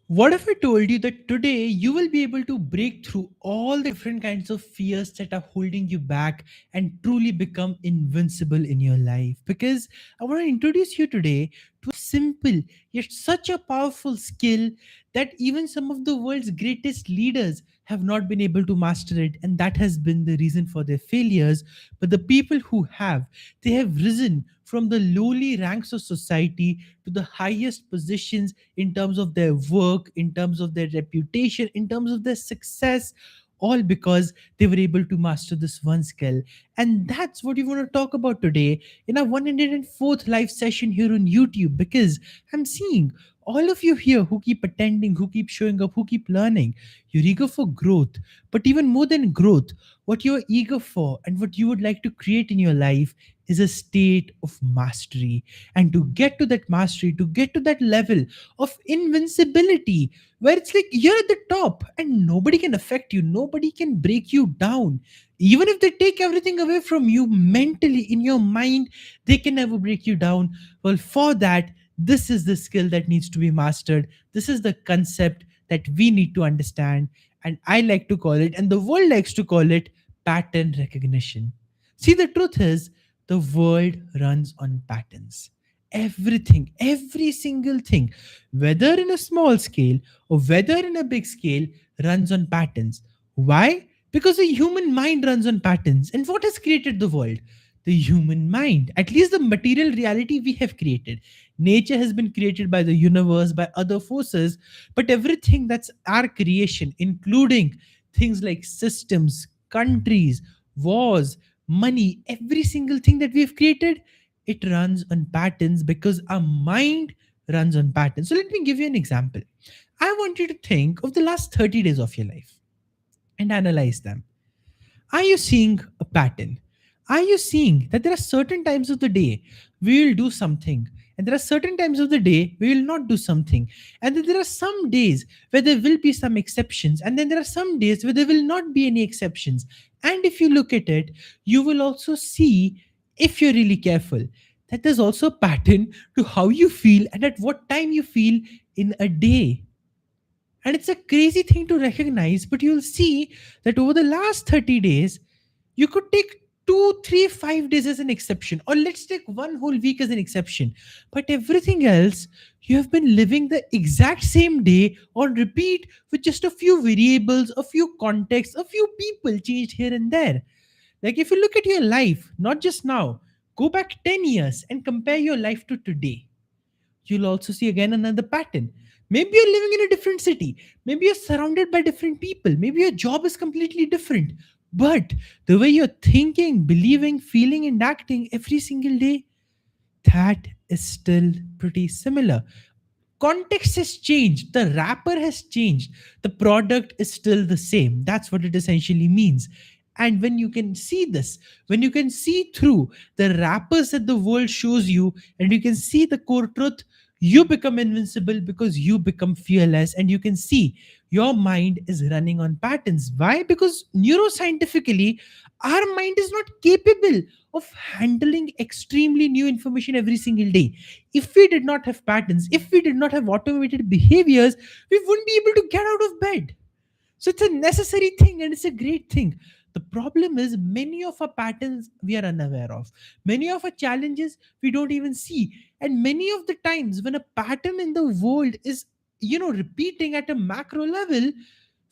What if I told you that today you will be able to break through all the different kinds of fears that are holding you back and truly become invincible in your life? Because I want to introduce you today to a simple yet such a powerful skill that even some of the world's greatest leaders have not been able to master it, and that has been the reason for their failures. But the people who have, they have risen from the lowly ranks of society to the highest positions in terms of their work, in terms of their reputation, in terms of their success, all because they were able to master this one skill. And that's what we want to talk about today in our 104th live session here on YouTube, because I'm seeing all of you here who keep attending, who keep showing up, who keep learning. You're eager for growth, but even more than growth, what you're eager for and what you would like to create in your life is a state of mastery. And to get to that mastery, to get to that level of invincibility, where it's like you're at the top and nobody can affect you, nobody can break you down. Even if they take everything away from you mentally, in your mind, they can never break you down. Well, for that, this is the skill that needs to be mastered. This is the concept that we need to understand. And I like to call it, and the world likes to call it, pattern recognition. See, the truth is, the world runs on patterns. Everything, every single thing, whether in a small scale or whether in a big scale, runs on patterns. Why? Because the human mind runs on patterns. And what has created the world? The human mind, at least the material reality we have created. Nature has been created by the universe, by other forces, but everything that's our creation, including things like systems, countries, wars, money, every single thing that we've created, it runs on patterns because our mind runs on patterns. So let me give you an example. I want you to think of the last 30 days of your life and analyze them. Are you seeing a pattern? Are you seeing that there are certain times of the day we will do something, and there are certain times of the day we will not do something, and then there are some days where there will be some exceptions, and then there are some days where there will not be any exceptions? And if you look at it, you will also see, if you're really careful, that there's also a pattern to how you feel and at what time you feel in a day. And it's a crazy thing to recognize, but you'll see that over the last 30 days, you could take 2, 3, 5 days as an exception, or let's take one whole week as an exception. But everything else, you have been living the exact same day on repeat with just a few variables, a few contexts, a few people changed here and there. Like if you look at your life, not just now, go back 10 years and compare your life to today, you'll also see again another pattern. Maybe you're living in a different city. Maybe you're surrounded by different people. Maybe your job is completely different. But the way you're thinking, believing, feeling, and acting every single day, that is still pretty similar. Context has changed, the wrapper has changed, the product is still the same. That's what it essentially means. And when you can see this, when you can see through the wrappers that the world shows you, and you can see the core truth, you become invincible because you become fearless. And you can see your mind is running on patterns. Why? Because neuroscientifically, our mind is not capable of handling extremely new information every single day. If we did not have patterns, if we did not have automated behaviors, we wouldn't be able to get out of bed. So it's a necessary thing and it's a great thing. The problem is many of our patterns we are unaware of. Many of our challenges we don't even see. And many of the times when a pattern in the world is, repeating at a macro level,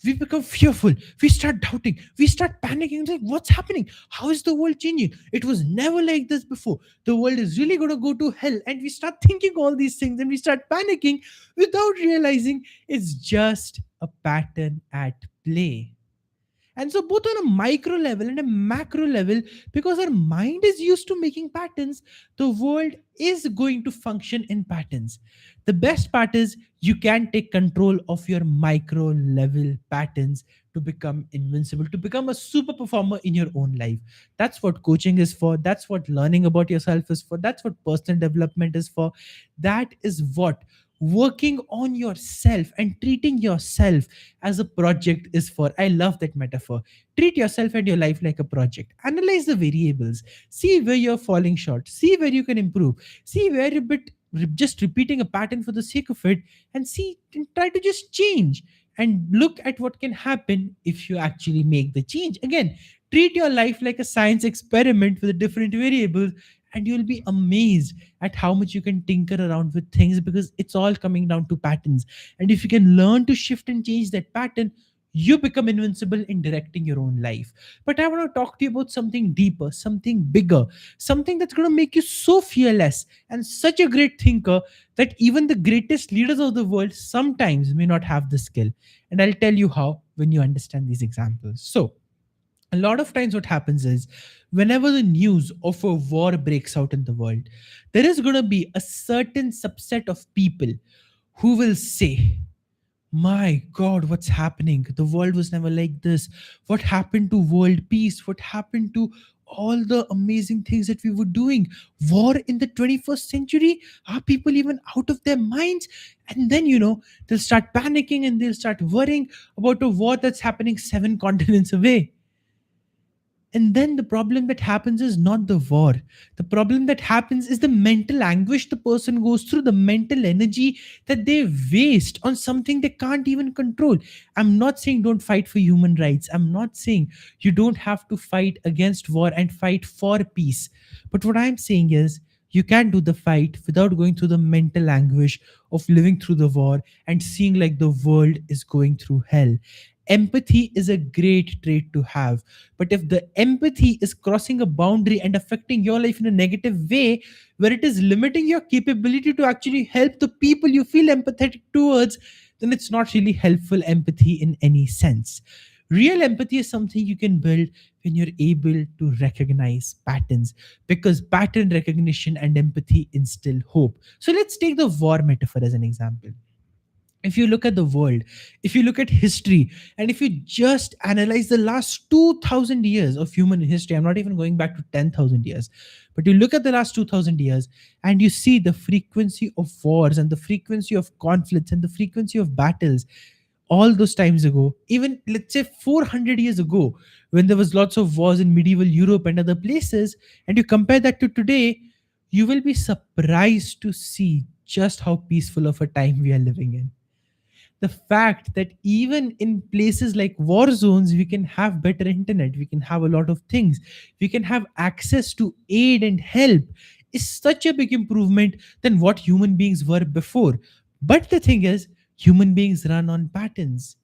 we become fearful. We start doubting. We start panicking. Like, what's happening? How is the world changing? It was never like this before. The world is really going to go to hell. And we start thinking all these things and we start panicking without realizing it's just a pattern at play. And so, both on a micro level and a macro level, because our mind is used to making patterns, the world is going to function in patterns. The best part is you can take control of your micro level patterns to become invincible, to become a super performer in your own life. That's what coaching is for. That's what learning about yourself is for. That's what personal development is for. That is what working on yourself and treating yourself as a project is for. I love that metaphor. Treat yourself and your life like a project. Analyze the variables. See where you're falling short. See where you can improve. See where you're a bit just repeating a pattern for the sake of it, and see and try to just change and look at what can happen if you actually make the change. Again, treat your life like a science experiment with the different variables, and you'll be amazed at how much you can tinker around with things, because it's all coming down to patterns. And if you can learn to shift and change that pattern, you become invincible in directing your own life. But I want to talk to you about something deeper, something bigger, something that's going to make you so fearless and such a great thinker that even the greatest leaders of the world sometimes may not have the skill. And I'll tell you how when you understand these examples. So, a lot of times what happens is, whenever the news of a war breaks out in the world, there is going to be a certain subset of people who will say, my God, what's happening? The world was never like this. What happened to world peace? What happened to all the amazing things that we were doing? War in the 21st century? Are people even out of their minds? And then, they'll start panicking and they'll start worrying about a war that's happening 7 continents away. And then the problem that happens is not the war. The problem that happens is the mental anguish the person goes through, the mental energy that they waste on something they can't even control. I'm not saying don't fight for human rights. I'm not saying you don't have to fight against war and fight for peace. But what I'm saying is, you can do the fight without going through the mental anguish of living through the war and seeing like the world is going through hell. Empathy is a great trait to have, but if the empathy is crossing a boundary and affecting your life in a negative way, where it is limiting your capability to actually help the people you feel empathetic towards, then it's not really helpful empathy in any sense. Real empathy is something you can build when you're able to recognize patterns, because pattern recognition and empathy instill hope. So let's take the war metaphor as an example. If you look at the world, if you look at history, and if you just analyze the last 2000 years of human history, I'm not even going back to 10,000 years, but you look at the last 2000 years and you see the frequency of wars and the frequency of conflicts and the frequency of battles all those times ago, even let's say 400 years ago, when there was lots of wars in medieval Europe and other places, and you compare that to today, you will be surprised to see just how peaceful of a time we are living in. The fact that even in places like war zones, we can have better internet, we can have a lot of things, we can have access to aid and help, is such a big improvement than what human beings were before. But the thing is, human beings run on patterns.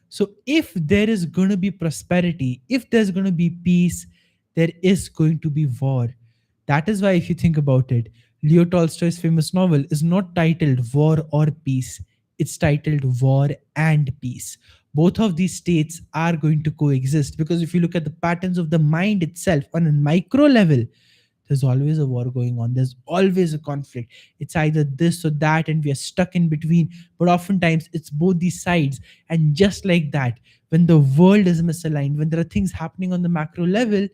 So if there is going to be prosperity, if there's going to be peace, there is going to be war. That is why, if you think about it, Leo Tolstoy's famous novel is not titled War or Peace, it's titled War and Peace. Both of these states are going to coexist, because if you look at the patterns of the mind itself on a micro level, there's always a war going on, there's always a conflict. It's either this or that, and we are stuck in between. But oftentimes, it's both these sides. And just like that, when the world is misaligned, when there are things happening on the macro level,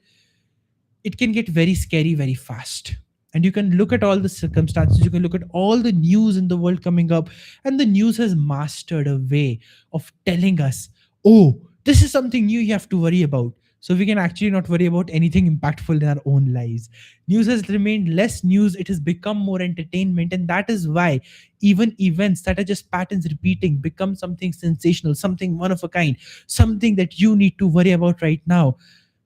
it can get very scary very fast. And you can look at all the circumstances, you can look at all the news in the world coming up, and the news has mastered a way of telling us, oh, this is something new you have to worry about. So we can actually not worry about anything impactful in our own lives. News has remained less news, it has become more entertainment. And that is why even events that are just patterns repeating become something sensational, something one of a kind, something that you need to worry about right now.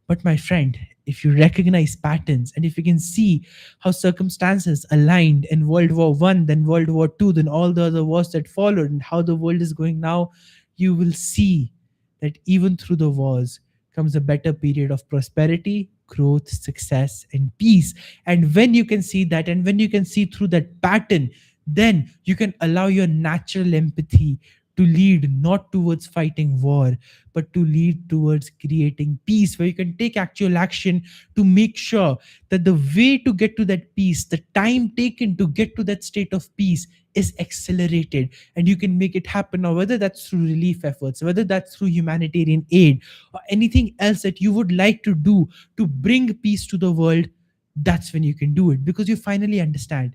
But my friend, if you recognize patterns and if you can see how circumstances aligned in World War One, then World War Two, then all the other wars that followed, and how the world is going now, you will see that even through the wars comes a better period of prosperity, growth, success, and peace. And when you can see that, and when you can see through that pattern, then you can allow your natural empathy to lead not towards fighting war, but to lead towards creating peace, where you can take actual action to make sure that the way to get to that peace, the time taken to get to that state of peace, is accelerated. And you can make it happen now, whether that's through relief efforts, whether that's through humanitarian aid, or anything else that you would like to do to bring peace to the world. That's when you can do it, because you finally understand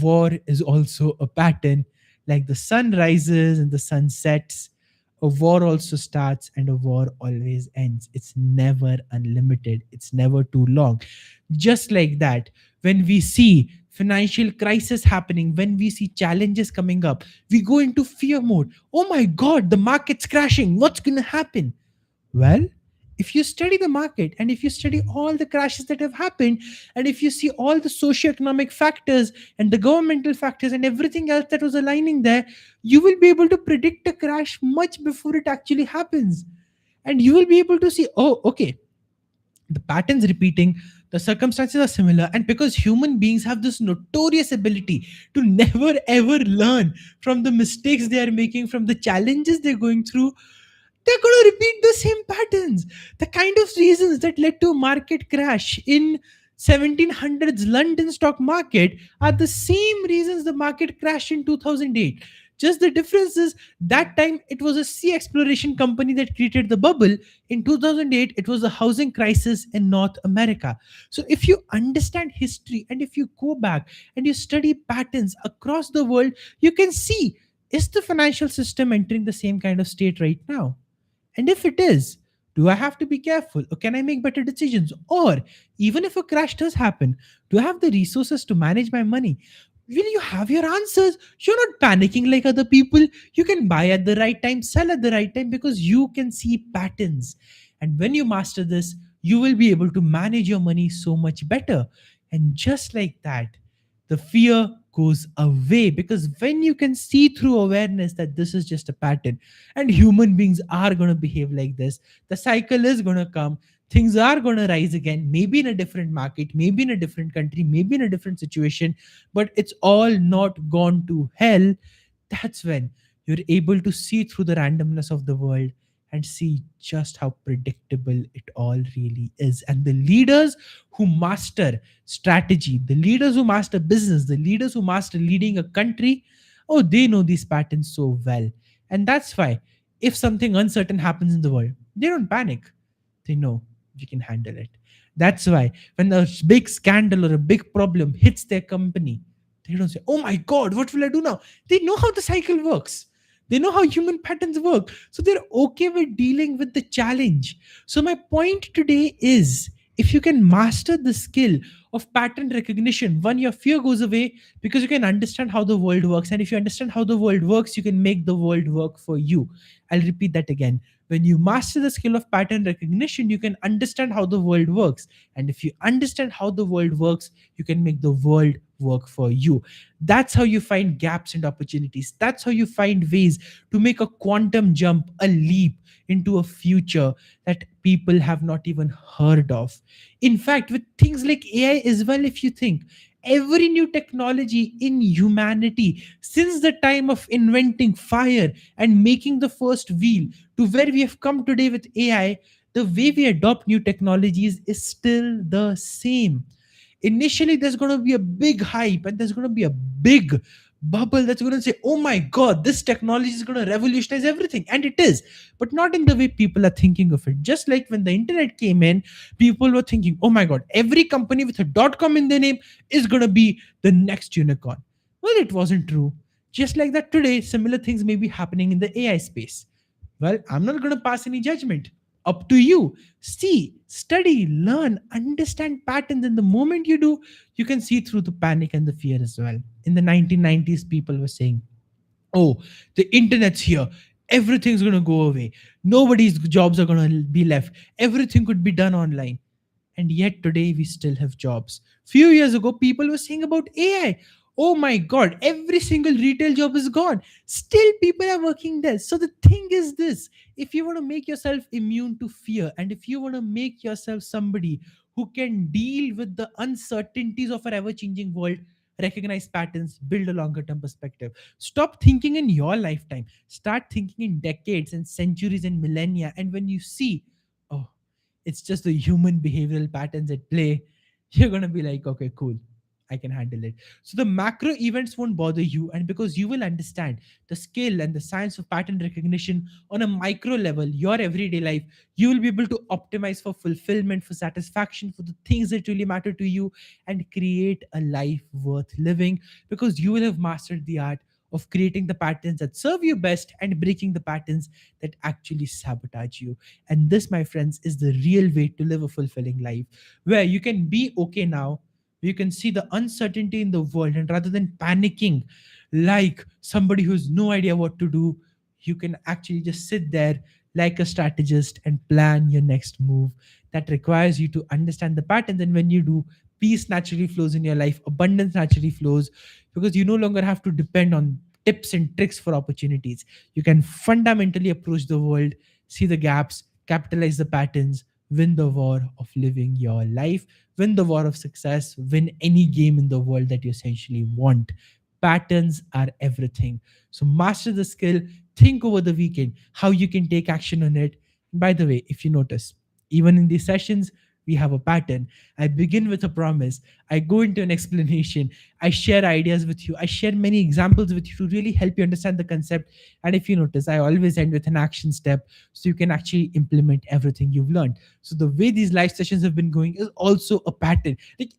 war is also a pattern. Like the sun rises and the sun sets, a war also starts, and a war always ends. It's never unlimited, it's never too long. Just like that, when we see financial crisis happening, when we see challenges coming up, we go into fear mode. Oh my god, the market's crashing, what's going to happen? Well, if you study the market, and if you study all the crashes that have happened, and if you see all the socioeconomic factors and the governmental factors and everything else that was aligning there, you will be able to predict a crash much before it actually happens. And you will be able to see, oh, okay, the patterns repeating, the circumstances are similar. And because human beings have this notorious ability to never ever learn from the mistakes they are making, from the challenges they're going through, they're going to repeat the same patterns. The kind of reasons that led to a market crash in 1700s London stock market are the same reasons the market crashed in 2008. Just the difference is, that time it was a sea exploration company that created the bubble. In 2008, it was a housing crisis in North America. So if you understand history, and if you go back and you study patterns across the world, you can see, is the financial system entering the same kind of state right now? And if it is, do I have to be careful, or can I make better decisions? Or even if a crash does happen, do I have the resources to manage my money? Will you have your answers? You're not panicking like other people. You can buy at the right time, sell at the right time, because you can see patterns. And when you master this, you will be able to manage your money so much better. And just like that, the fear goes away, because when you can see through awareness that this is just a pattern, and human beings are going to behave like this, the cycle is going to come, things are going to rise again, maybe in a different market, maybe in a different country, maybe in a different situation, but it's all not gone to hell. That's when you're able to see through the randomness of the world and see just how predictable it all really is. And the leaders who master strategy, the leaders who master business, the leaders who master leading a country, oh, they know these patterns so well. And that's why if something uncertain happens in the world, they don't panic. They know we can handle it. That's why when a big scandal or a big problem hits their company, they don't say, oh my God, what will I do now? They know how the cycle works. They know how human patterns work. So they're okay with dealing with the challenge. So, my point today is, if you can master the skill of pattern recognition, one, your fear goes away, because you can understand how the world works. And if you understand how the world works, you can make the world work for you. I'll repeat that again. When you master the skill of pattern recognition, you can understand how the world works. And if you understand how the world works, you can make the world work for you. That's how you find gaps and opportunities. That's how you find ways to make a quantum jump, a leap into a future that people have not even heard of. In fact, with things like AI as well, if you think, every new technology in humanity since the time of inventing fire and making the first wheel to where we have come today with AI, the way we adopt new technologies is still the same. Initially, there's going to be a big hype, and there's going to be a big bubble that's going to say, oh my God, this technology is going to revolutionize everything. And it is, but not in the way people are thinking of it. Just like when the internet came in, people were thinking, oh my God, every company with a .com in their name is going to be the next unicorn. Well, it wasn't true. Just like that, today, similar things may be happening in the AI space. Well, I'm not going to pass any judgment. Up to you. See, study, learn, understand patterns. And the moment you do, you can see through the panic and the fear as well. In the 1990s, people were saying, oh, the internet's here. Everything's going to go away. Nobody's jobs are going to be left. Everything could be done online. And yet today we still have jobs. Few years ago, people were saying about AI. Oh my God, every single retail job is gone. Still, people are working there. So the thing is this: if you want to make yourself immune to fear, and if you want to make yourself somebody who can deal with the uncertainties of our ever changing world, recognize patterns, build a longer term perspective. Stop thinking in your lifetime, start thinking in decades and centuries and millennia. And when you see, oh, it's just the human behavioral patterns at play, you're going to be like, okay, cool, I can handle it. So the macro events won't bother you, and because you will understand the skill and the science of pattern recognition on a micro level, your everyday life, you will be able to optimize for fulfillment, for satisfaction, for the things that really matter to you, and create a life worth living, because you will have mastered the art of creating the patterns that serve you best and breaking the patterns that actually sabotage you. And this, my friends, is the real way to live a fulfilling life, where you can be okay now, You can see the uncertainty in the world, and rather than panicking like somebody who's no idea what to do, you can actually just sit there like a strategist and plan your next move. That requires you to understand the patterns, and when you do, peace naturally flows in your life, abundance naturally flows, because you no longer have to depend on tips and tricks for opportunities. You can fundamentally approach the world, see the gaps, capitalize the patterns, win the war of living your life, win the war of success, win any game in the world that you essentially want. Patterns are everything. So master the skill, think over the weekend how you can take action on it. By the way, if you notice, even in these sessions, we have a pattern. I begin with a promise, I go into an explanation, I share ideas with you, I share many examples with you to really help you understand the concept. And if you notice, I always end with an action step so you can actually implement everything you've learned. So the way these live sessions have been going is also a pattern. Like,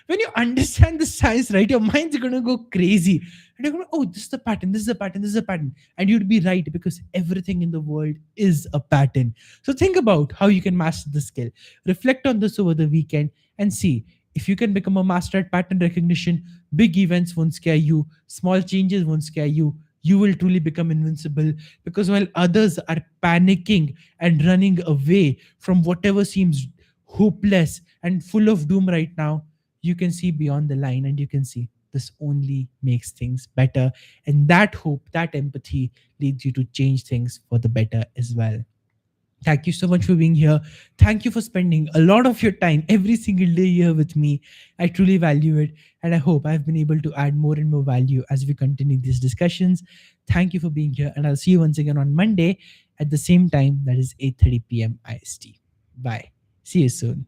when you understand the science, right, your mind's gonna go crazy. And you're gonna, oh, this is the pattern, this is a pattern, this is a pattern. And you'd be right, because everything in the world is a pattern. So think about how you can master the skill. Reflect on this over the weekend and see if you can become a master at pattern recognition. Big events won't scare you, small changes won't scare you. You will truly become invincible, because while others are panicking and running away from whatever seems hopeless and full of doom right now, you can see beyond the line, and you can see this only makes things better. And that hope, that empathy leads you to change things for the better as well. Thank you so much for being here. Thank you for spending a lot of your time every single day here with me. I truly value it. And I hope I've been able to add more and more value as we continue these discussions. Thank you for being here. And I'll see you once again on Monday at the same time, that is 8:30 p.m. IST. Bye. See you soon.